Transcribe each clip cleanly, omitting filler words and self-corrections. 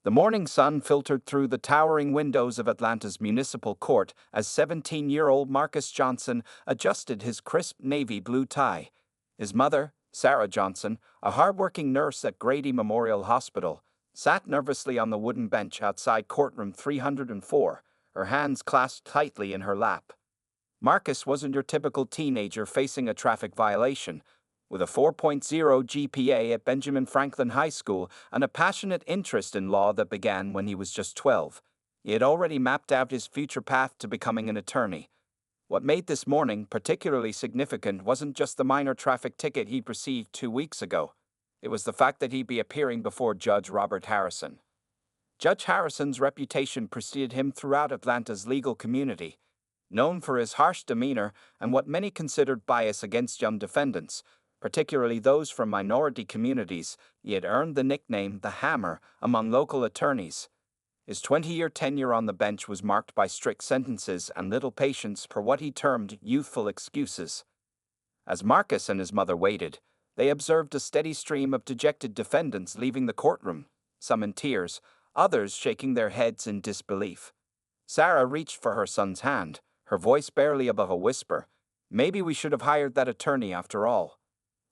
The morning sun filtered through the towering windows of Atlanta's municipal court as 17-year-old Marcus Johnson adjusted his crisp navy blue tie. His mother, Sarah Johnson, a hardworking nurse at Grady Memorial Hospital, sat nervously on the wooden bench outside courtroom 304, her hands clasped tightly in her lap. Marcus wasn't your typical teenager facing a traffic violation. With a 4.0 GPA at Benjamin Franklin High School and a passionate interest in law that began when he was just 12, he had already mapped out his future path to becoming an attorney. What made this morning particularly significant wasn't just the minor traffic ticket he'd received 2 weeks ago. It was the fact that he'd be appearing before Judge Robert Harrison. Judge Harrison's reputation preceded him throughout Atlanta's legal community. Known for his harsh demeanor and what many considered bias against young defendants, particularly those from minority communities, he had earned the nickname the Hammer among local attorneys. His 20-year tenure on the bench was marked by strict sentences and little patience for what he termed youthful excuses. As Marcus and his mother waited, they observed a steady stream of dejected defendants leaving the courtroom, some in tears, others shaking their heads in disbelief. Sarah reached for her son's hand, her voice barely above a whisper. "Maybe we should have hired that attorney after all."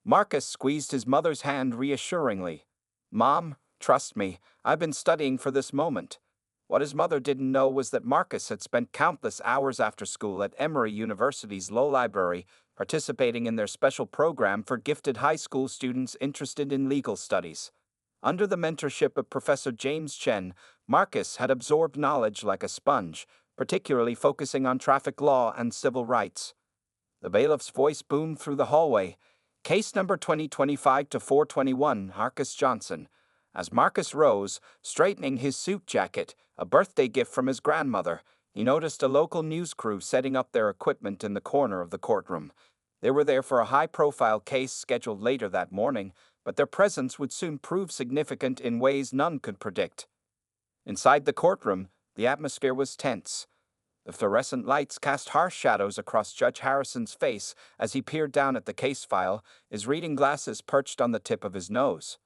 Marcus squeezed his mother's hand reassuringly. "Mom, trust me, I've been studying for this moment." What his mother didn't know was that Marcus had spent countless hours after school at Emory University's Law Library, participating in their special program for gifted high school students interested in legal studies. Under the mentorship of Professor James Chen, Marcus had absorbed knowledge like a sponge, particularly focusing on traffic law and civil rights. The bailiff's voice boomed through the hallway. "Case number 2025-421, Marcus Johnson." As Marcus rose, straightening his suit jacket, a birthday gift from his grandmother, he noticed a local news crew setting up their equipment in the corner of the courtroom. They were there for a high-profile case scheduled later that morning, but their presence would soon prove significant in ways none could predict. Inside the courtroom, the atmosphere was tense. The fluorescent lights cast harsh shadows across Judge Harrison's face as he peered down at the case file, his reading glasses perched on the tip of his nose.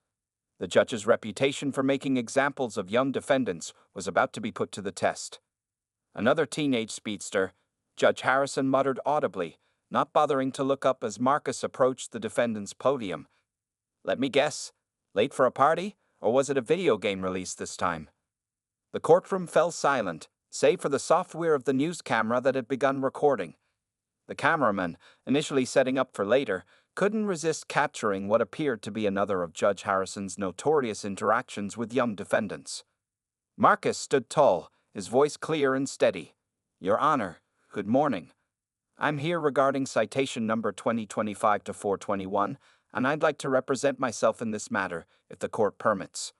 The judge's reputation for making examples of young defendants was about to be put to the test. "Another teenage speedster," Judge Harrison muttered audibly, not bothering to look up as Marcus approached the defendant's podium. "Let me guess, late for a party, or was it a video game release this time?" The courtroom fell silent, save for the soft whir of the news camera that had begun recording. The cameraman, initially setting up for later, couldn't resist capturing what appeared to be another of Judge Harrison's notorious interactions with young defendants. Marcus stood tall, his voice clear and steady. "Your Honor, good morning. I'm here regarding citation number 2025-421, and I'd like to represent myself in this matter, if the court permits."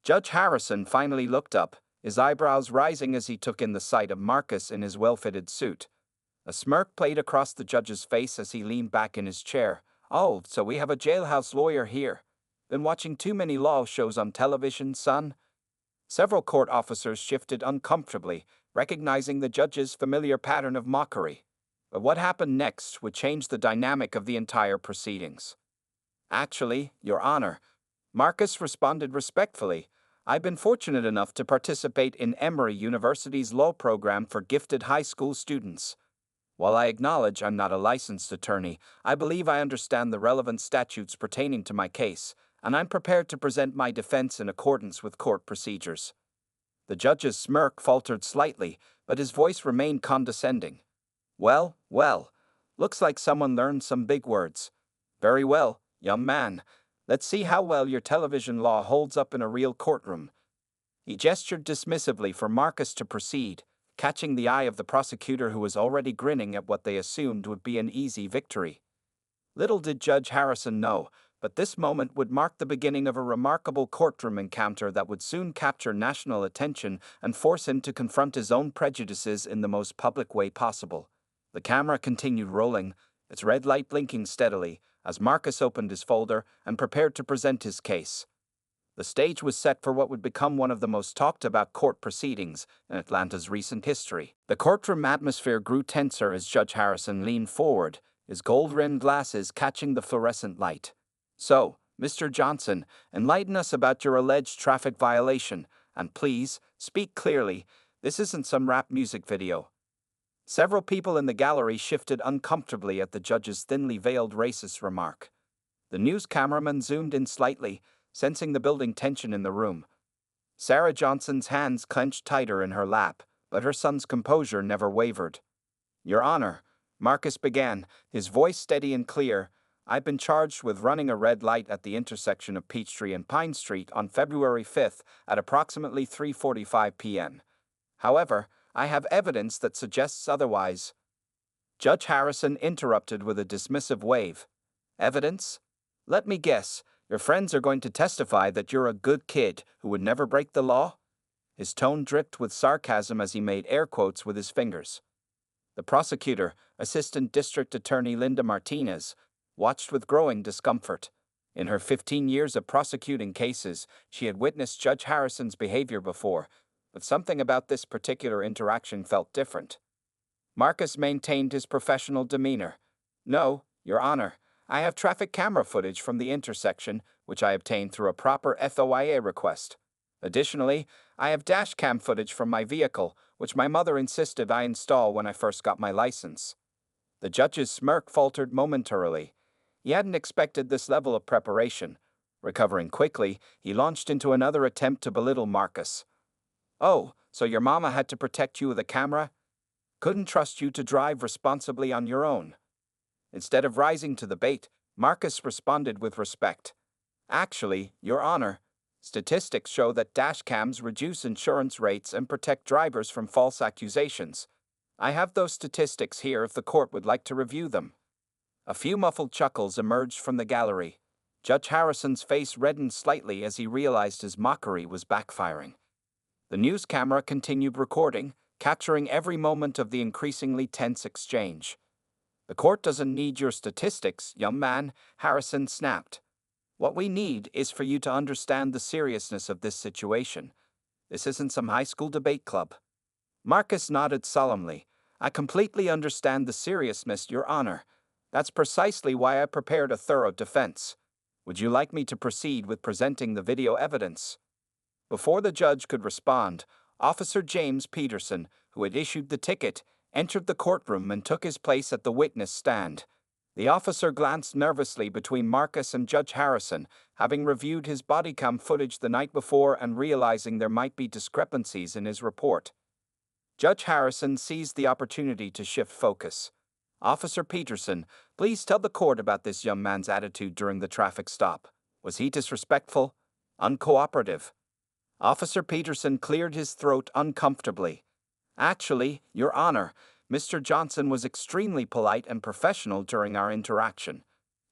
Judge Harrison finally looked up, his eyebrows rising as he took in the sight of Marcus in his well-fitted suit. A smirk played across the judge's face as he leaned back in his chair. "Oh, so we have a jailhouse lawyer here. Been watching too many law shows on television, son?" Several court officers shifted uncomfortably, recognizing the judge's familiar pattern of mockery. But what happened next would change the dynamic of the entire proceedings. "Actually, Your Honor," Marcus responded respectfully, "I've been fortunate enough to participate in Emory University's law program for gifted high school students. While I acknowledge I'm not a licensed attorney, I believe I understand the relevant statutes pertaining to my case, and I'm prepared to present my defense in accordance with court procedures." The judge's smirk faltered slightly, but his voice remained condescending. Well, looks like someone learned some big words. Very well, young man. Let's see how well your television law holds up in a real courtroom." He gestured dismissively for Marcus to proceed, catching the eye of the prosecutor who was already grinning at what they assumed would be an easy victory. Little did Judge Harrison know, but this moment would mark the beginning of a remarkable courtroom encounter that would soon capture national attention and force him to confront his own prejudices in the most public way possible. The camera continued rolling, its red light blinking steadily, as Marcus opened his folder and prepared to present his case. The stage was set for what would become one of the most talked-about court proceedings in Atlanta's recent history. The courtroom atmosphere grew tenser as Judge Harrison leaned forward, his gold-rimmed glasses catching the fluorescent light. "So, Mr. Johnson, enlighten us about your alleged traffic violation. And please, speak clearly. This isn't some rap music video. Several people in the gallery shifted uncomfortably at the judge's thinly veiled racist remark. The news cameraman zoomed in slightly, sensing the building tension in the room. Sarah Johnson's hands clenched tighter in her lap, but her son's composure never wavered. "Your Honor," Marcus began, his voice steady and clear, "I've been charged with running a red light at the intersection of Peachtree and Pine Street on February 5th at approximately 3:45 p.m. However, I have evidence that suggests otherwise." Judge Harrison interrupted with a dismissive wave. "Evidence? Let me guess, your friends are going to testify that you're a good kid who would never break the law?" His tone dripped with sarcasm as he made air quotes with his fingers. The prosecutor, Assistant District Attorney Linda Martinez, watched with growing discomfort. In her 15 years of prosecuting cases, she had witnessed Judge Harrison's behavior before, but something about this particular interaction felt different. Marcus maintained his professional demeanor. "No, Your Honor, I have traffic camera footage from the intersection, which I obtained through a proper FOIA request. Additionally, I have dash cam footage from my vehicle, which my mother insisted I install when I first got my license." The judge's smirk faltered momentarily. He hadn't expected this level of preparation. Recovering quickly, he launched into another attempt to belittle Marcus. "Oh, so your mama had to protect you with a camera? Couldn't trust you to drive responsibly on your own?" Instead of rising to the bait, Marcus responded with respect. "Actually, Your Honor, statistics show that dash cams reduce insurance rates and protect drivers from false accusations. I have those statistics here if the court would like to review them." A few muffled chuckles emerged from the gallery. Judge Harrison's face reddened slightly as he realized his mockery was backfiring. The news camera continued recording, capturing every moment of the increasingly tense exchange. "The court doesn't need your statistics, young man," Harrison snapped. "What we need is for you to understand the seriousness of this situation. This isn't some high school debate club." Marcus nodded solemnly. "I completely understand the seriousness, Your Honor. That's precisely why I prepared a thorough defense. Would you like me to proceed with presenting the video evidence?" Before the judge could respond, Officer James Peterson, who had issued the ticket, entered the courtroom and took his place at the witness stand. The officer glanced nervously between Marcus and Judge Harrison, having reviewed his bodycam footage the night before and realizing there might be discrepancies in his report. Judge Harrison seized the opportunity to shift focus. "Officer Peterson, please tell the court about this young man's attitude during the traffic stop. Was he disrespectful? Uncooperative?" Officer Peterson cleared his throat uncomfortably. "Actually, Your Honor, Mr. Johnson was extremely polite and professional during our interaction.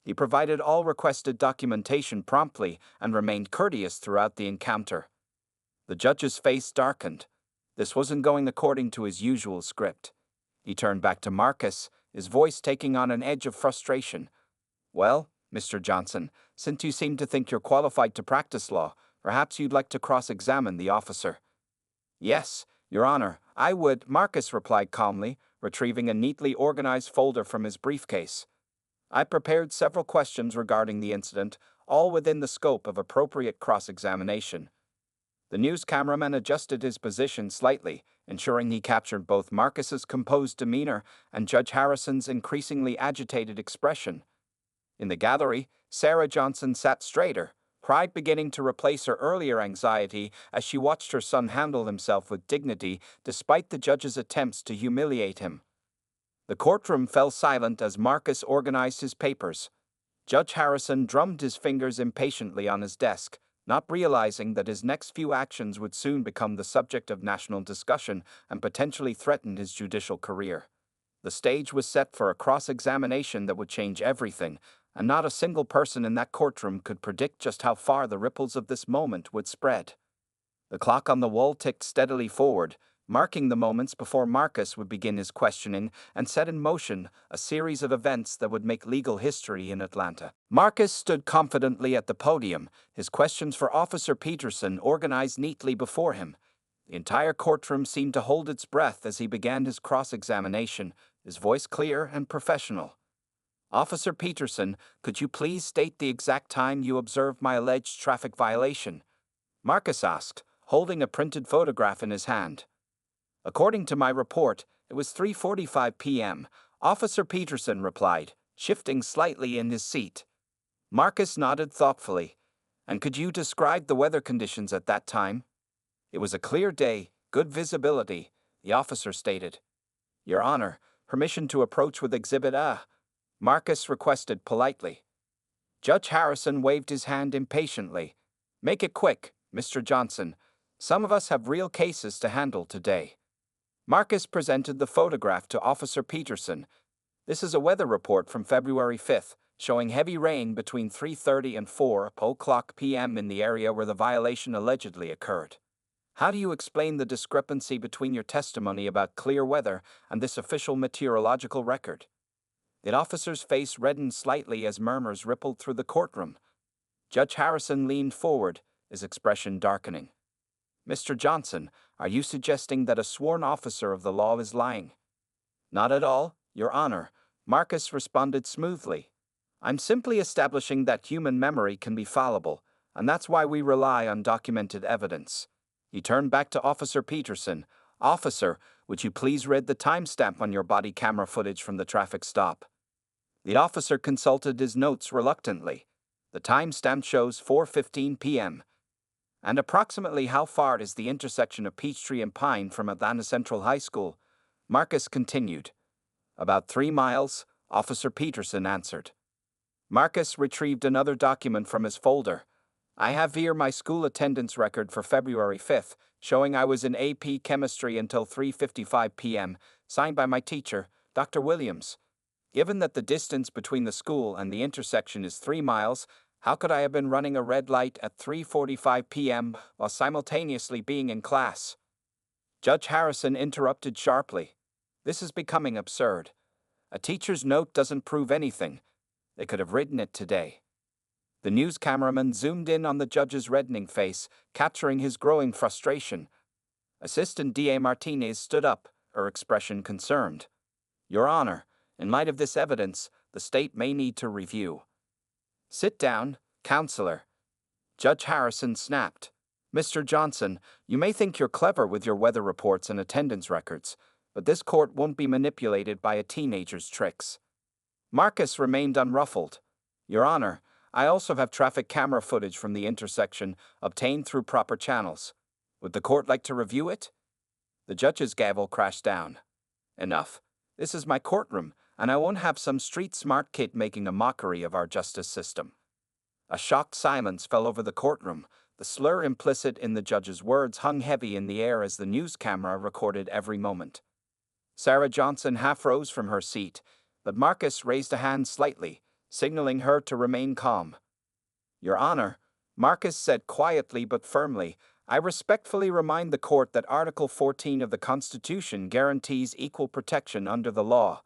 He provided all requested documentation promptly and remained courteous throughout the encounter." The judge's face darkened. This wasn't going according to his usual script. He turned back to Marcus, his voice taking on an edge of frustration. "Well, Mr. Johnson, since you seem to think you're qualified to practice law, perhaps you'd like to cross-examine the officer." "Yes, Your Honor, I would," Marcus replied calmly, retrieving a neatly organized folder from his briefcase. "I prepared several questions regarding the incident, all within the scope of appropriate cross-examination." The news cameraman adjusted his position slightly, ensuring he captured both Marcus's composed demeanor and Judge Harrison's increasingly agitated expression. In the gallery, Sarah Johnson sat straighter, pride beginning to replace her earlier anxiety as she watched her son handle himself with dignity despite the judge's attempts to humiliate him. The courtroom fell silent as Marcus organized his papers. Judge Harrison drummed his fingers impatiently on his desk, not realizing that his next few actions would soon become the subject of national discussion and potentially threaten his judicial career. The stage was set for a cross-examination that would change everything, and not a single person in that courtroom could predict just how far the ripples of this moment would spread. The clock on the wall ticked steadily forward, marking the moments before Marcus would begin his questioning and set in motion a series of events that would make legal history in Atlanta. Marcus stood confidently at the podium, his questions for Officer Peterson organized neatly before him. The entire courtroom seemed to hold its breath as he began his cross-examination, his voice clear and professional. "Officer Peterson, could you please state the exact time you observed my alleged traffic violation?" Marcus asked, holding a printed photograph in his hand. According to my report, it was 3:45 p.m., Officer Peterson replied, shifting slightly in his seat. Marcus nodded thoughtfully. And could you describe the weather conditions at that time? It was a clear day, good visibility, the officer stated. Your Honor, permission to approach with Exhibit A, Marcus requested politely. Judge Harrison waved his hand impatiently. Make it quick, Mr. Johnson. Some of us have real cases to handle today. Marcus presented the photograph to Officer Peterson. This is a weather report from February 5th, showing heavy rain between 3:30 and 4:00 p.m. in the area where the violation allegedly occurred. How do you explain the discrepancy between your testimony about clear weather and this official meteorological record? The officer's face reddened slightly as murmurs rippled through the courtroom. Judge Harrison leaned forward, his expression darkening. Mr. Johnson, are you suggesting that a sworn officer of the law is lying? Not at all, Your Honor, Marcus responded smoothly. I'm simply establishing that human memory can be fallible, and that's why we rely on documented evidence. He turned back to Officer Peterson. Officer, would you please read the timestamp on your body camera footage from the traffic stop? The officer consulted his notes reluctantly. The timestamp shows 4:15 p.m. And approximately how far is the intersection of Peachtree and Pine from Atlanta Central High School? Marcus continued. About 3 miles, Officer Peterson answered. Marcus retrieved another document from his folder. I have here my school attendance record for February 5th, showing I was in AP Chemistry until 3:55 p.m., signed by my teacher, Dr. Williams. Given that the distance between the school and the intersection is 3 miles, how could I have been running a red light at 3:45 p.m. while simultaneously being in class? Judge Harrison interrupted sharply. This is becoming absurd. A teacher's note doesn't prove anything. They could have written it today. The news cameraman zoomed in on the judge's reddening face, capturing his growing frustration. Assistant D.A. Martinez stood up, her expression concerned. Your Honor, in light of this evidence, the state may need to review. Sit down, counselor. Judge Harrison snapped. Mr. Johnson, you may think you're clever with your weather reports and attendance records, but this court won't be manipulated by a teenager's tricks. Marcus remained unruffled. Your Honor, I also have traffic camera footage from the intersection obtained through proper channels. Would the court like to review it? The judge's gavel crashed down. Enough. This is my courtroom, and I won't have some street smart kid making a mockery of our justice system. A shocked silence fell over the courtroom. The slur implicit in the judge's words hung heavy in the air as the news camera recorded every moment. Sarah Johnson half rose from her seat, but Marcus raised a hand slightly, signaling her to remain calm. Your Honor, Marcus said quietly but firmly, I respectfully remind the court that Article 14 of the Constitution guarantees equal protection under the law.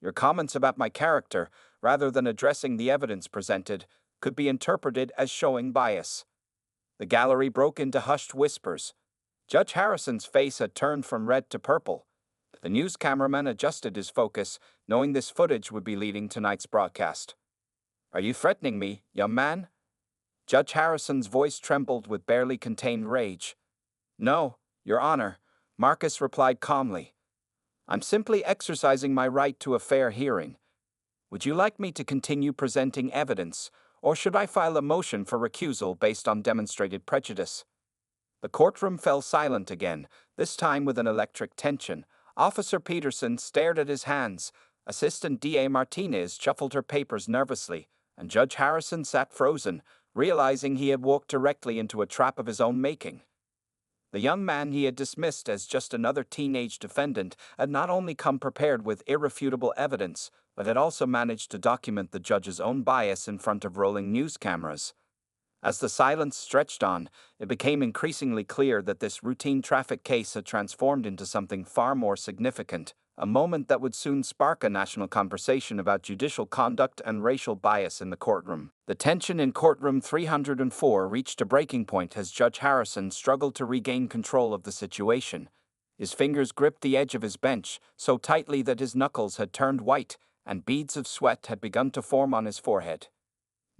Your comments about my character, rather than addressing the evidence presented, could be interpreted as showing bias. The gallery broke into hushed whispers. Judge Harrison's face had turned from red to purple. The news cameraman adjusted his focus, knowing this footage would be leading tonight's broadcast. Are you threatening me, young man? Judge Harrison's voice trembled with barely contained rage. No, Your Honor, Marcus replied calmly. I'm simply exercising my right to a fair hearing. Would you like me to continue presenting evidence, or should I file a motion for recusal based on demonstrated prejudice? The courtroom fell silent again, this time with an electric tension. Officer Peterson stared at his hands. Assistant D.A. Martinez shuffled her papers nervously, and Judge Harrison sat frozen, realizing he had walked directly into a trap of his own making. The young man he had dismissed as just another teenage defendant had not only come prepared with irrefutable evidence, but had also managed to document the judge's own bias in front of rolling news cameras. As the silence stretched on, it became increasingly clear that this routine traffic case had transformed into something far more significant, a moment that would soon spark a national conversation about judicial conduct and racial bias in the courtroom. The tension in courtroom 304 reached a breaking point as Judge Harrison struggled to regain control of the situation. His fingers gripped the edge of his bench so tightly that his knuckles had turned white, and beads of sweat had begun to form on his forehead.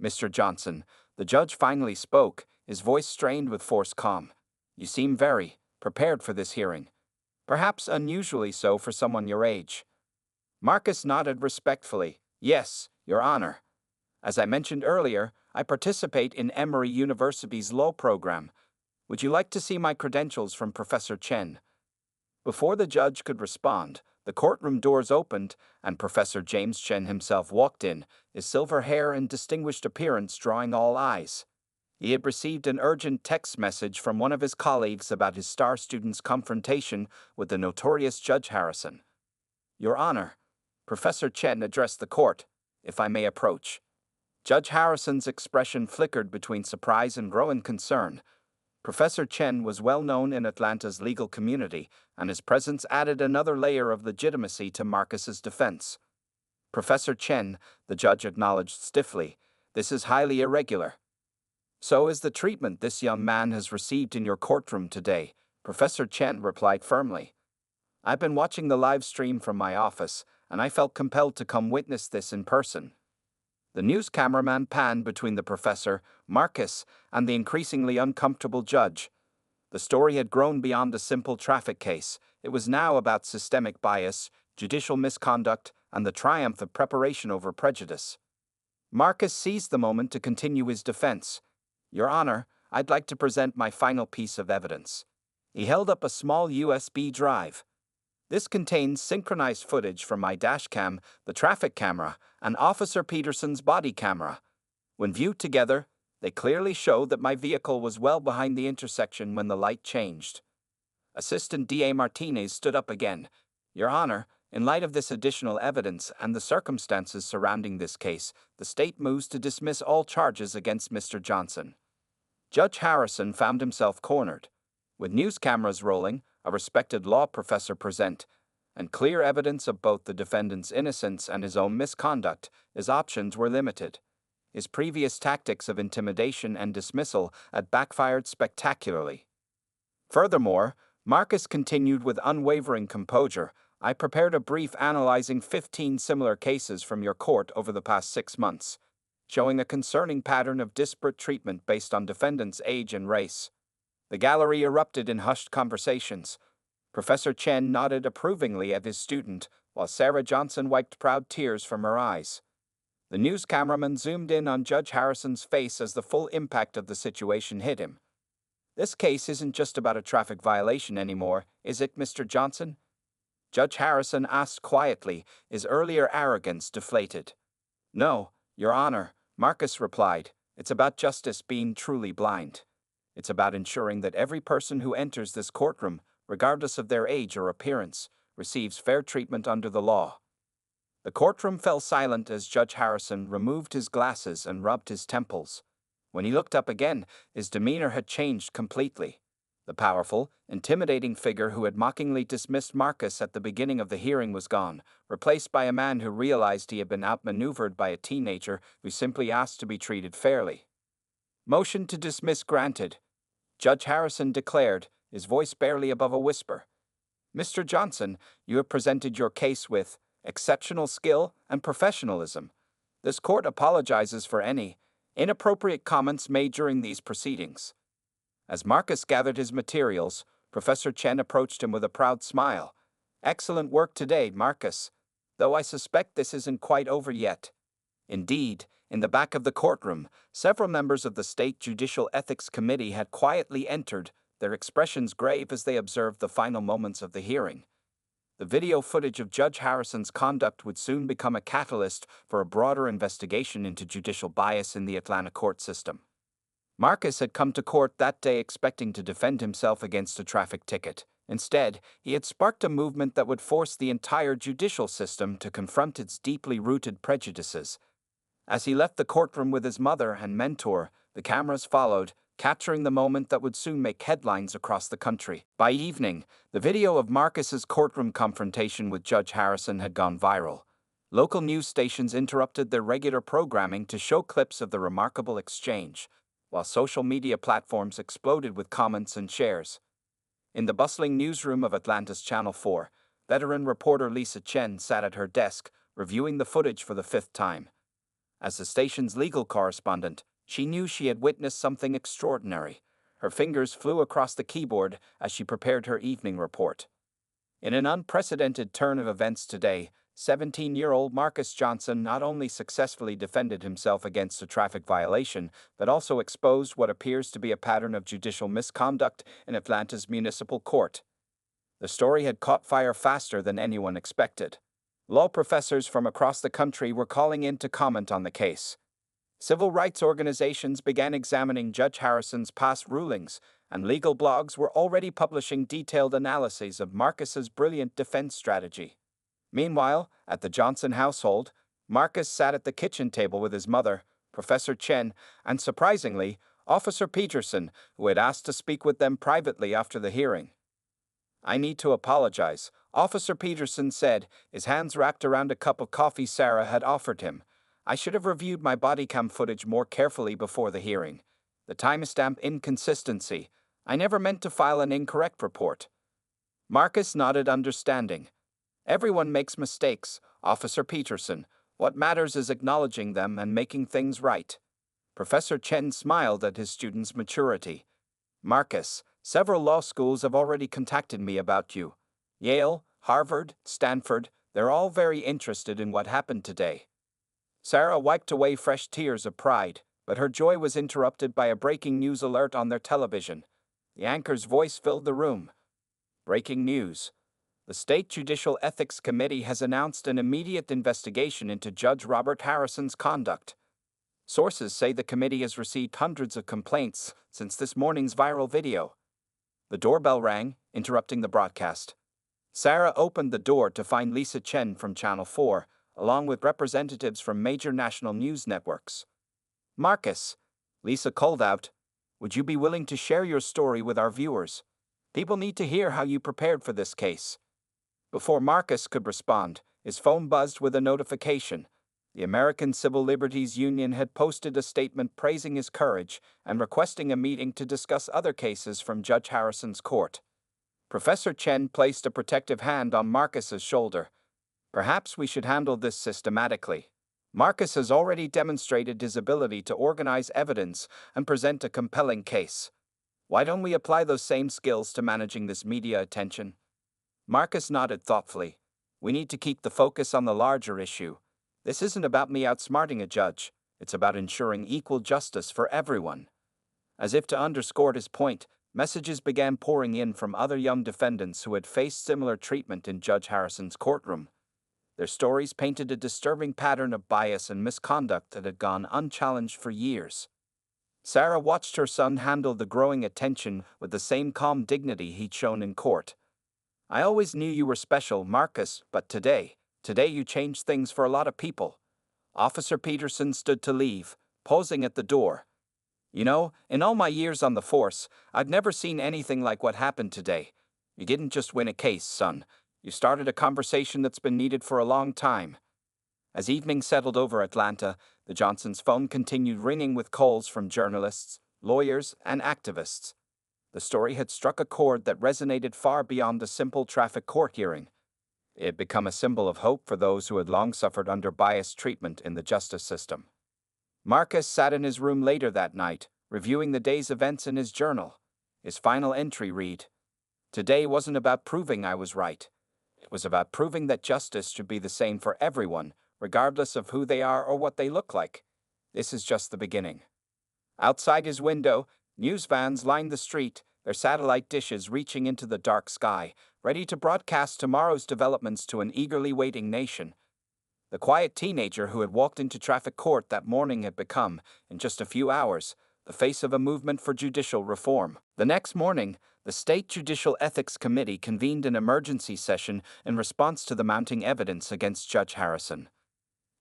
Mr. Johnson, the judge finally spoke, his voice strained with forced calm. You seem very prepared for this hearing, perhaps unusually so for someone your age. Marcus nodded respectfully. Yes, Your Honor. As I mentioned earlier, I participate in Emory University's law program. Would you like to see my credentials from Professor Chen? Before the judge could respond, the courtroom doors opened, and Professor James Chen himself walked in, his silver hair and distinguished appearance drawing all eyes. He had received an urgent text message from one of his colleagues about his star student's confrontation with the notorious Judge Harrison. Your Honor, Professor Chen addressed the court. If I may approach. Judge Harrison's expression flickered between surprise and growing concern. Professor Chen was well known in Atlanta's legal community, and his presence added another layer of legitimacy to Marcus's defense. Professor Chen, the judge acknowledged stiffly, this is highly irregular. So is the treatment this young man has received in your courtroom today, Professor Chen replied firmly. I've been watching the live stream from my office, and I felt compelled to come witness this in person. The news cameraman panned between the professor, Marcus, and the increasingly uncomfortable judge. The story had grown beyond a simple traffic case. It was now about systemic bias, judicial misconduct, and the triumph of preparation over prejudice. Marcus seized the moment to continue his defense. Your Honor, I'd like to present my final piece of evidence. He held up a small USB drive. This contains synchronized footage from my dashcam, the traffic camera, and Officer Peterson's body camera. When viewed together, they clearly show that my vehicle was well behind the intersection when the light changed. Assistant DA Martinez stood up again. Your Honor, in light of this additional evidence and the circumstances surrounding this case, the state moves to dismiss all charges against Mr. Johnson. Judge Harrison found himself cornered. With news cameras rolling, a respected law professor present, and clear evidence of both the defendant's innocence and his own misconduct, his options were limited. His previous tactics of intimidation and dismissal had backfired spectacularly. Furthermore, Marcus continued with unwavering composure. I prepared a brief analyzing 15 similar cases from your court over the past 6 months, showing a concerning pattern of disparate treatment based on defendants' age and race. The gallery erupted in hushed conversations. Professor Chen nodded approvingly at his student, while Sarah Johnson wiped proud tears from her eyes. The news cameraman zoomed in on Judge Harrison's face as the full impact of the situation hit him. This case isn't just about a traffic violation anymore, is it, Mr. Johnson? Judge Harrison asked quietly, his earlier arrogance deflated. No, Your Honor, Marcus replied. It's about justice being truly blind. It's about ensuring that every person who enters this courtroom, regardless of their age or appearance, receives fair treatment under the law. The courtroom fell silent as Judge Harrison removed his glasses and rubbed his temples. When he looked up again, his demeanor had changed completely. The powerful, intimidating figure who had mockingly dismissed Marcus at the beginning of the hearing was gone, replaced by a man who realized he had been outmaneuvered by a teenager who simply asked to be treated fairly. Motion to dismiss granted, Judge Harrison declared, his voice barely above a whisper. Mr. Johnson, you have presented your case with exceptional skill and professionalism. This court apologizes for any inappropriate comments made during these proceedings. As Marcus gathered his materials, Professor Chen approached him with a proud smile. Excellent work today, Marcus, though I suspect this isn't quite over yet. Indeed, in the back of the courtroom, several members of the State Judicial Ethics Committee had quietly entered, their expressions grave as they observed the final moments of the hearing. The video footage of Judge Harrison's conduct would soon become a catalyst for a broader investigation into judicial bias in the Atlanta court system. Marcus had come to court that day expecting to defend himself against a traffic ticket. Instead, he had sparked a movement that would force the entire judicial system to confront its deeply rooted prejudices. As he left the courtroom with his mother and mentor, the cameras followed, capturing the moment that would soon make headlines across the country. By evening, the video of Marcus's courtroom confrontation with Judge Harrison had gone viral. Local news stations interrupted their regular programming to show clips of the remarkable exchange, while social media platforms exploded with comments and shares. In the bustling newsroom of Atlanta's Channel 4, veteran reporter Lisa Chen sat at her desk, reviewing the footage for the 5th time. As the station's legal correspondent, she knew she had witnessed something extraordinary. Her fingers flew across the keyboard as she prepared her evening report. In an unprecedented turn of events today, 17-year-old Marcus Johnson not only successfully defended himself against a traffic violation, but also exposed what appears to be a pattern of judicial misconduct in Atlanta's municipal court. The story had caught fire faster than anyone expected. Law professors from across the country were calling in to comment on the case. Civil rights organizations began examining Judge Harrison's past rulings, and legal blogs were already publishing detailed analyses of Marcus's brilliant defense strategy. Meanwhile, at the Johnson household, Marcus sat at the kitchen table with his mother, Professor Chen, and surprisingly, Officer Peterson, who had asked to speak with them privately after the hearing. "I need to apologize," Officer Peterson said, his hands wrapped around a cup of coffee Sarah had offered him. "I should have reviewed my body cam footage more carefully before the hearing. The timestamp inconsistency. I never meant to file an incorrect report." Marcus nodded understanding. "Everyone makes mistakes, Officer Peterson. What matters is acknowledging them and making things right." Professor Chen smiled at his student's maturity. "Marcus, several law schools have already contacted me about you. Yale, Harvard, Stanford, they're all very interested in what happened today." Sarah wiped away fresh tears of pride, but her joy was interrupted by a breaking news alert on their television. The anchor's voice filled the room. "Breaking news. The State Judicial Ethics Committee has announced an immediate investigation into Judge Robert Harrison's conduct. Sources say the committee has received hundreds of complaints since this morning's viral video." The doorbell rang, interrupting the broadcast. Sarah opened the door to find Lisa Chen from Channel 4, along with representatives from major national news networks. "Marcus," Lisa called out, "would you be willing to share your story with our viewers? People need to hear how you prepared for this case." Before Marcus could respond, his phone buzzed with a notification. The American Civil Liberties Union had posted a statement praising his courage and requesting a meeting to discuss other cases from Judge Harrison's court. Professor Chen placed a protective hand on Marcus's shoulder. "Perhaps we should handle this systematically. Marcus has already demonstrated his ability to organize evidence and present a compelling case. Why don't we apply those same skills to managing this media attention?" Marcus nodded thoughtfully. "We need to keep the focus on the larger issue. This isn't about me outsmarting a judge. It's about ensuring equal justice for everyone." As if to underscore his point, messages began pouring in from other young defendants who had faced similar treatment in Judge Harrison's courtroom. Their stories painted a disturbing pattern of bias and misconduct that had gone unchallenged for years. Sarah watched her son handle the growing attention with the same calm dignity he'd shown in court. "I always knew you were special, Marcus, but today you changed things for a lot of people." Officer Peterson stood to leave, posing at the door. "You know, in all my years on the force, I've never seen anything like what happened today. You didn't just win a case, son. You started a conversation that's been needed for a long time." As evening settled over Atlanta, the Johnsons' phone continued ringing with calls from journalists, lawyers, and activists. The story had struck a chord that resonated far beyond a simple traffic court hearing. It had become a symbol of hope for those who had long suffered under biased treatment in the justice system. Marcus sat in his room later that night, reviewing the day's events in his journal. His final entry read, "Today wasn't about proving I was right. It was about proving that justice should be the same for everyone, regardless of who they are or what they look like. This is just the beginning." Outside his window, news vans lined the street, their satellite dishes reaching into the dark sky, ready to broadcast tomorrow's developments to an eagerly waiting nation. The quiet teenager who had walked into traffic court that morning had become, in just a few hours, the face of a movement for judicial reform. The next morning, the State Judicial Ethics Committee convened an emergency session in response to the mounting evidence against Judge Harrison.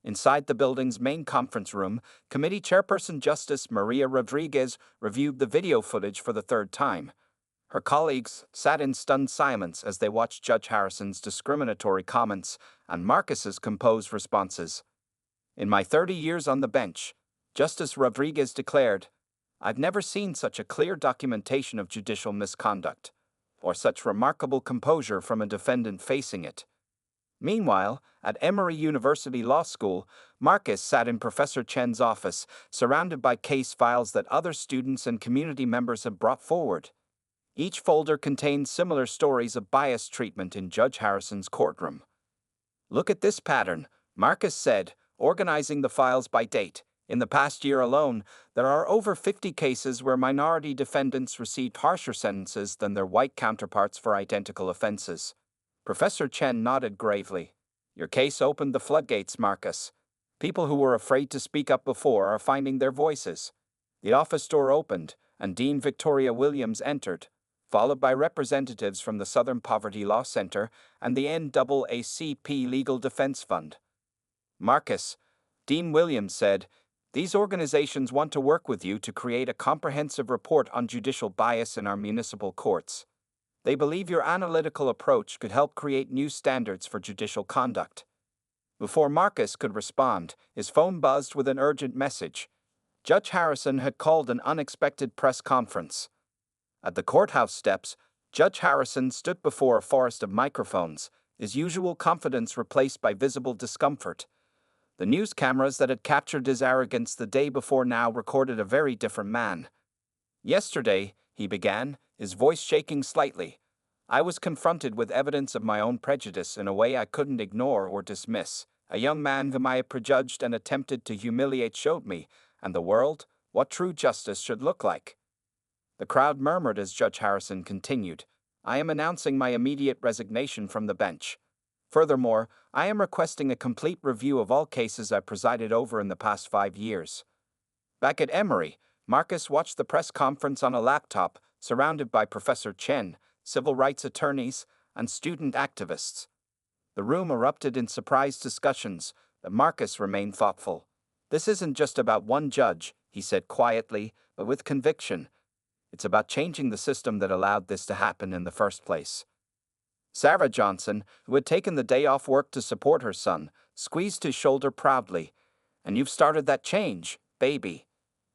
Inside the building's main conference room, Committee Chairperson Justice Maria Rodriguez reviewed the video footage for the third time. Her colleagues sat in stunned silence as they watched Judge Harrison's discriminatory comments and Marcus's composed responses. "In my 30 years on the bench," Justice Rodriguez declared, "I've never seen such a clear documentation of judicial misconduct, or such remarkable composure from a defendant facing it." Meanwhile, at Emory University Law School, Marcus sat in Professor Chen's office, surrounded by case files that other students and community members have brought forward. Each folder contained similar stories of biased treatment in Judge Harrison's courtroom. "Look at this pattern," Marcus said, organizing the files by date. "In the past year alone, there are over 50 cases where minority defendants received harsher sentences than their white counterparts for identical offenses." Professor Chen nodded gravely. "Your case opened the floodgates, Marcus. People who were afraid to speak up before are finding their voices." The office door opened, and Dean Victoria Williams entered, followed by representatives from the Southern Poverty Law Center and the NAACP Legal Defense Fund. "Marcus," Dean Williams said, "these organizations want to work with you to create a comprehensive report on judicial bias in our municipal courts. They believe your analytical approach could help create new standards for judicial conduct." Before Marcus could respond, his phone buzzed with an urgent message. Judge Harrison had called an unexpected press conference. At the courthouse steps, Judge Harrison stood before a forest of microphones, his usual confidence replaced by visible discomfort. The news cameras that had captured his arrogance the day before now recorded a very different man. "Yesterday," he began, his voice shaking slightly, "I was confronted with evidence of my own prejudice in a way I couldn't ignore or dismiss. A young man whom I had prejudged and attempted to humiliate showed me, and the world, what true justice should look like." The crowd murmured as Judge Harrison continued, "I am announcing my immediate resignation from the bench. Furthermore, I am requesting a complete review of all cases I presided over in the past 5 years." Back at Emory, Marcus watched the press conference on a laptop, surrounded by Professor Chen, civil rights attorneys, and student activists. The room erupted in surprised discussions, but Marcus remained thoughtful. "This isn't just about one judge," he said quietly, but with conviction. "It's about changing the system that allowed this to happen in the first place." Sarah Johnson, who had taken the day off work to support her son, squeezed his shoulder proudly. "And you've started that change, baby."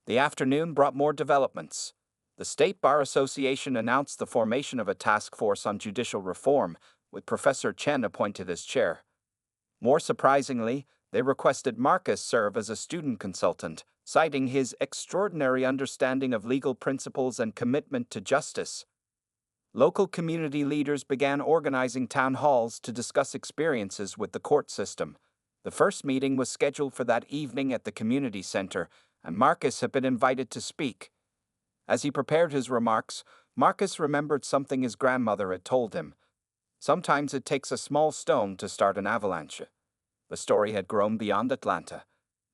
The afternoon brought more developments. The State Bar Association announced the formation of a task force on judicial reform, with Professor Chen appointed as chair. More surprisingly, they requested Marcus serve as a student consultant, citing his extraordinary understanding of legal principles and commitment to justice. Local community leaders began organizing town halls to discuss experiences with the court system. The first meeting was scheduled for that evening at the community center, and Marcus had been invited to speak. As he prepared his remarks, Marcus remembered something his grandmother had told him. Sometimes it takes a small stone to start an avalanche. The story had grown beyond Atlanta.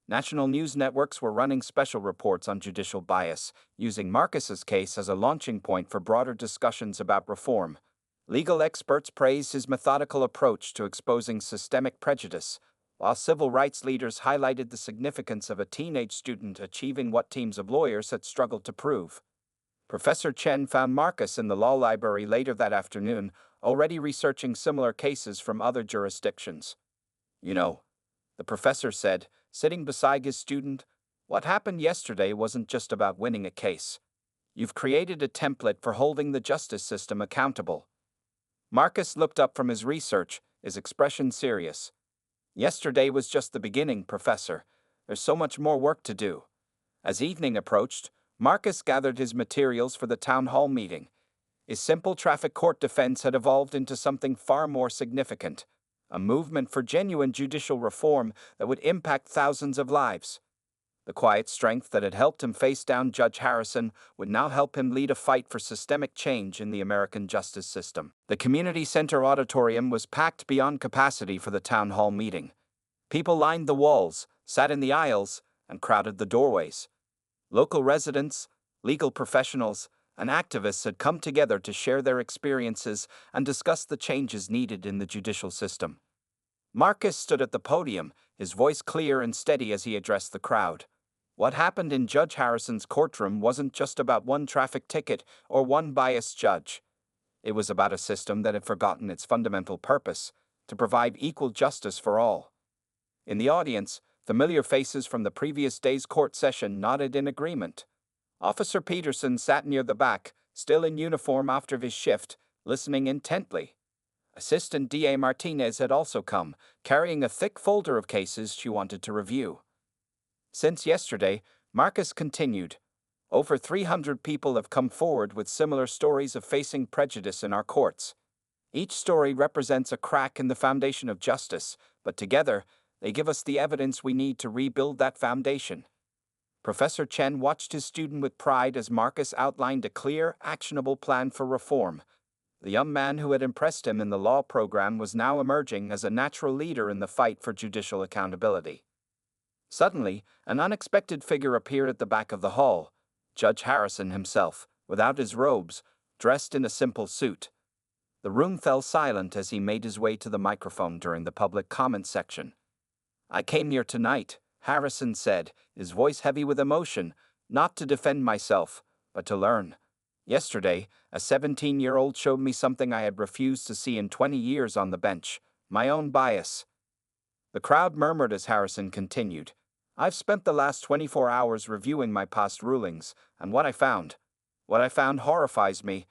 National news networks were running special reports on judicial bias, using Marcus's case as a launching point for broader discussions about reform. Legal experts praised his methodical approach to exposing systemic prejudice, while civil rights leaders highlighted the significance of a teenage student achieving what teams of lawyers had struggled to prove. Professor Chen found Marcus in the law library later that afternoon, already researching similar cases from other jurisdictions. "You know," the professor said, sitting beside his student, "what happened yesterday wasn't just about winning a case. You've created a template for holding the justice system accountable." Marcus looked up from his research, his expression serious. "Yesterday was just the beginning, Professor. There's so much more work to do." As evening approached, Marcus gathered his materials for the town hall meeting. His simple traffic court defense had evolved into something far more significant, a movement for genuine judicial reform that would impact thousands of lives. The quiet strength that had helped him face down Judge Harrison would now help him lead a fight for systemic change in the American justice system. The community center auditorium was packed beyond capacity for the town hall meeting. People lined the walls, sat in the aisles, and crowded the doorways. Local residents, legal professionals, and activists had come together to share their experiences and discuss the changes needed in the judicial system. Marcus stood at the podium, his voice clear and steady as he addressed the crowd. What happened in Judge Harrison's courtroom wasn't just about one traffic ticket or one biased judge. It was about a system that had forgotten its fundamental purpose, to provide equal justice for all. In the audience, familiar faces from the previous day's court session nodded in agreement. Officer Peterson sat near the back, still in uniform after his shift, listening intently. Assistant DA Martinez had also come, carrying a thick folder of cases she wanted to review. Since yesterday, Marcus continued, over 300 people have come forward with similar stories of facing prejudice in our courts. Each story represents a crack in the foundation of justice, but together, they give us the evidence we need to rebuild that foundation. Professor Chen watched his student with pride as Marcus outlined a clear, actionable plan for reform. The young man who had impressed him in the law program was now emerging as a natural leader in the fight for judicial accountability. Suddenly, an unexpected figure appeared at the back of the hall, Judge Harrison himself, without his robes, dressed in a simple suit. The room fell silent as he made his way to the microphone during the public comment section. "I came here tonight," Harrison said, his voice heavy with emotion, "not to defend myself, but to learn. Yesterday, a 17-year-old showed me something I had refused to see in 20 years on the bench, my own bias." The crowd murmured as Harrison continued, "I've spent the last 24 hours reviewing my past rulings, and what I found horrifies me.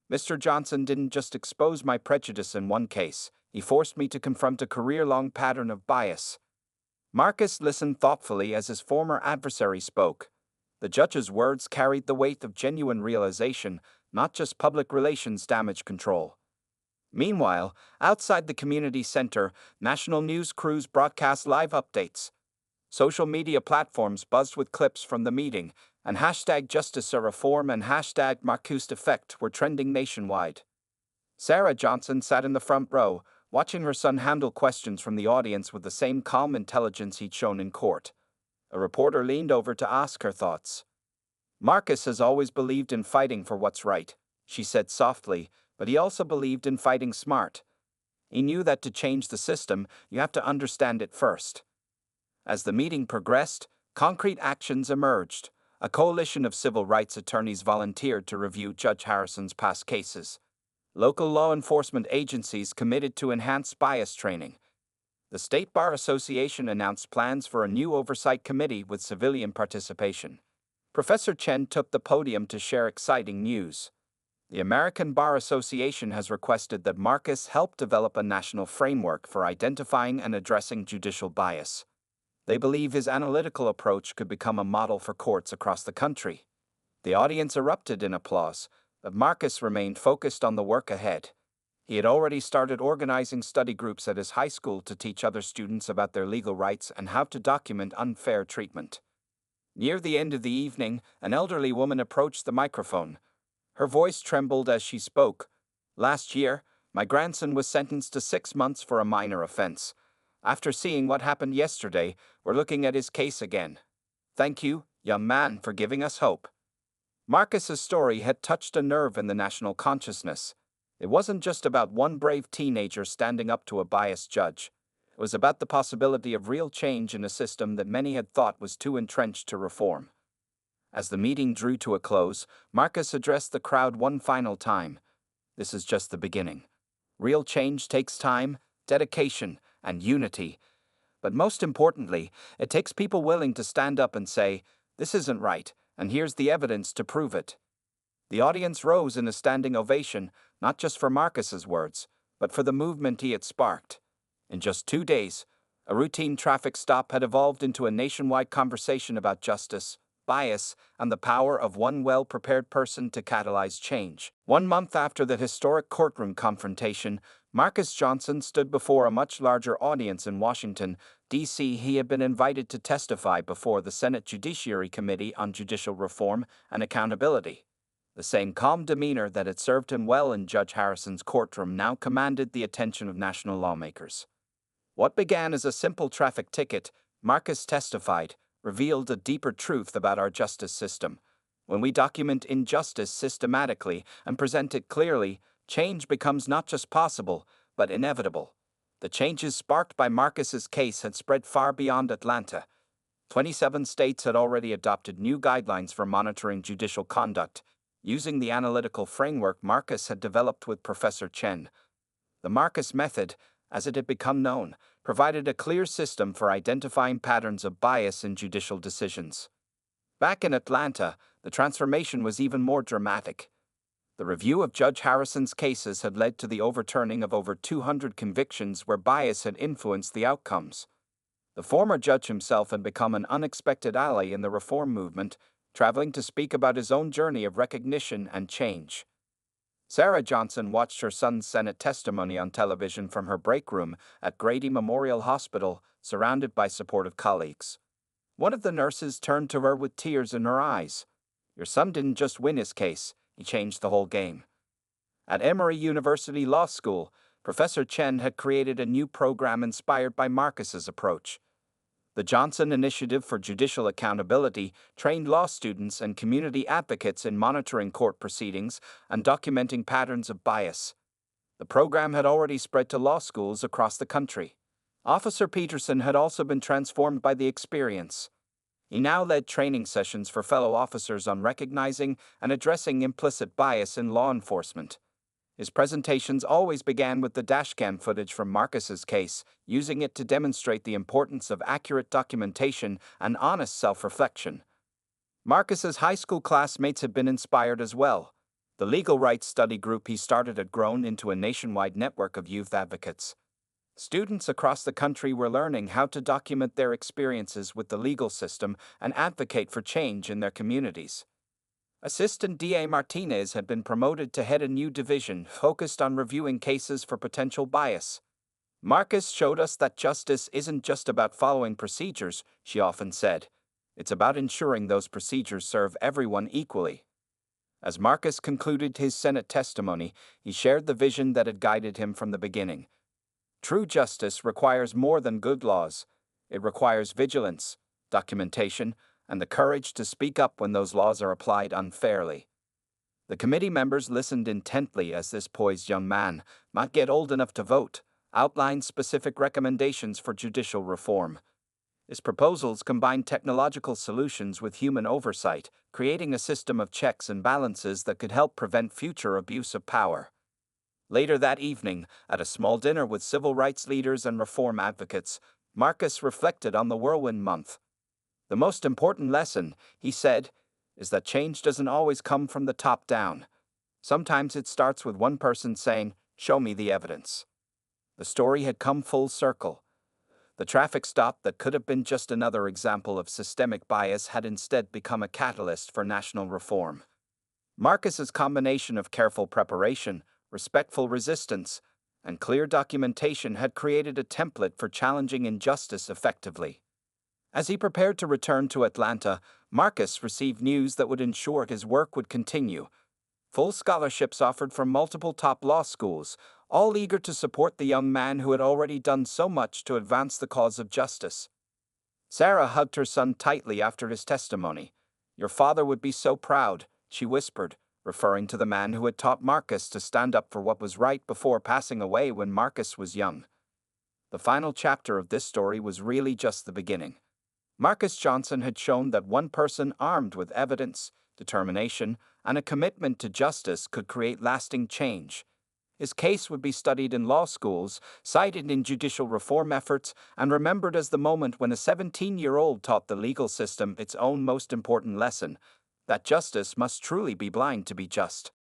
Mr. Johnson didn't just expose my prejudice in one case, he forced me to confront a career-long pattern of bias." Marcus listened thoughtfully as his former adversary spoke. The judge's words carried the weight of genuine realization, not just public relations damage control. Meanwhile, outside the community center, national news crews broadcast live updates. Social media platforms buzzed with clips from the meeting, and hashtag #JusticeReform and hashtag #MOCKS were trending nationwide. Sarah Johnson sat in the front row, watching her son handle questions from the audience with the same calm intelligence he'd shown in court. A reporter leaned over to ask her thoughts. "Marcus has always believed in fighting for what's right," she said softly, "but he also believed in fighting smart. He knew that to change the system, you have to understand it first." As the meeting progressed, concrete actions emerged. A coalition of civil rights attorneys volunteered to review Judge Harrison's past cases. Local law enforcement agencies committed to enhance bias training. The State Bar Association announced plans for a new oversight committee with civilian participation. Professor Chen took the podium to share exciting news. The American Bar Association has requested that Marcus help develop a national framework for identifying and addressing judicial bias. They believe his analytical approach could become a model for courts across the country. The audience erupted in applause, but Marcus remained focused on the work ahead. He had already started organizing study groups at his high school to teach other students about their legal rights and how to document unfair treatment. Near the end of the evening, an elderly woman approached the microphone. Her voice trembled as she spoke. "Last year, my grandson was sentenced to 6 months for a minor offense. After seeing what happened yesterday, we're looking at his case again. Thank you, young man, for giving us hope." Marcus's story had touched a nerve in the national consciousness. It wasn't just about one brave teenager standing up to a biased judge. It was about the possibility of real change in a system that many had thought was too entrenched to reform. As the meeting drew to a close, Marcus addressed the crowd one final time. "This is just the beginning. Real change takes time, dedication, and unity. But most importantly, it takes people willing to stand up and say, 'This isn't right, and here's the evidence to prove it.'" The audience rose in a standing ovation, not just for Marcus's words, but for the movement he had sparked. In just 2 days, a routine traffic stop had evolved into a nationwide conversation about justice, bias, and the power of one well-prepared person to catalyze change. 1 month after the historic courtroom confrontation, Marcus Johnson stood before a much larger audience in Washington, D.C. He had been invited to testify before the Senate Judiciary Committee on Judicial Reform and Accountability. The same calm demeanor that had served him well in Judge Harrison's courtroom now commanded the attention of national lawmakers. What began as a simple traffic ticket, Marcus testified, revealed a deeper truth about our justice system. When we document injustice systematically and present it clearly, change becomes not just possible, but inevitable. The changes sparked by Marcus's case had spread far beyond Atlanta. 27 states had already adopted new guidelines for monitoring judicial conduct, using the analytical framework Marcus had developed with Professor Chen. The Marcus method, as it had become known, provided a clear system for identifying patterns of bias in judicial decisions. Back in Atlanta, the transformation was even more dramatic. The The review of Judge Harrison's cases had led to the overturning of over 200 convictions where bias had influenced the outcomes. The former judge himself had become an unexpected ally in the reform movement, traveling to speak about his own journey of recognition and change. Sarah Johnson watched her son's Senate testimony on television from her break room at Grady Memorial Hospital, surrounded by supportive colleagues. One of the nurses turned to her with tears in her eyes. "Your son didn't just win his case, he changed the whole game." At Emory University Law School, Professor Chen had created a new program inspired by Marcus's approach. The Johnson Initiative for Judicial Accountability trained law students and community advocates in monitoring court proceedings and documenting patterns of bias. The program had already spread to law schools across the country. Officer Peterson had also been transformed by the experience. He now led training sessions for fellow officers on recognizing and addressing implicit bias in law enforcement. His presentations always began with the dashcam footage from Marcus's case, using it to demonstrate the importance of accurate documentation and honest self-reflection. Marcus's high school classmates had been inspired as well. The legal rights study group he started had grown into a nationwide network of youth advocates. Students across the country were learning how to document their experiences with the legal system and advocate for change in their communities. Assistant DA Martinez had been promoted to head a new division focused on reviewing cases for potential bias. "Marcus showed us that justice isn't just about following procedures," she often said. "It's about ensuring those procedures serve everyone equally." As Marcus concluded his Senate testimony, he shared the vision that had guided him from the beginning. True justice requires more than good laws. It requires vigilance, documentation, and the courage to speak up when those laws are applied unfairly. The committee members listened intently as this poised young man, not yet old enough to vote, outlined specific recommendations for judicial reform. His proposals combined technological solutions with human oversight, creating a system of checks and balances that could help prevent future abuse of power. Later that evening, at a small dinner with civil rights leaders and reform advocates, Marcus reflected on the whirlwind month. "The most important lesson," he said, "is that change doesn't always come from the top down. Sometimes it starts with one person saying, 'Show me the evidence.'" The story had come full circle. The traffic stop that could have been just another example of systemic bias had instead become a catalyst for national reform. Marcus's combination of careful preparation, respectful resistance, and clear documentation had created a template for challenging injustice effectively. As he prepared to return to Atlanta, Marcus received news that would ensure his work would continue. Full scholarships offered from multiple top law schools, all eager to support the young man who had already done so much to advance the cause of justice. Sarah hugged her son tightly after his testimony. "Your father would be so proud," she whispered, referring to the man who had taught Marcus to stand up for what was right before passing away when Marcus was young. The final chapter of this story was really just the beginning. Marcus Johnson had shown that one person armed with evidence, determination, and a commitment to justice could create lasting change. His case would be studied in law schools, cited in judicial reform efforts, and remembered as the moment when a 17-year-old taught the legal system its own most important lesson, that justice must truly be blind to be just.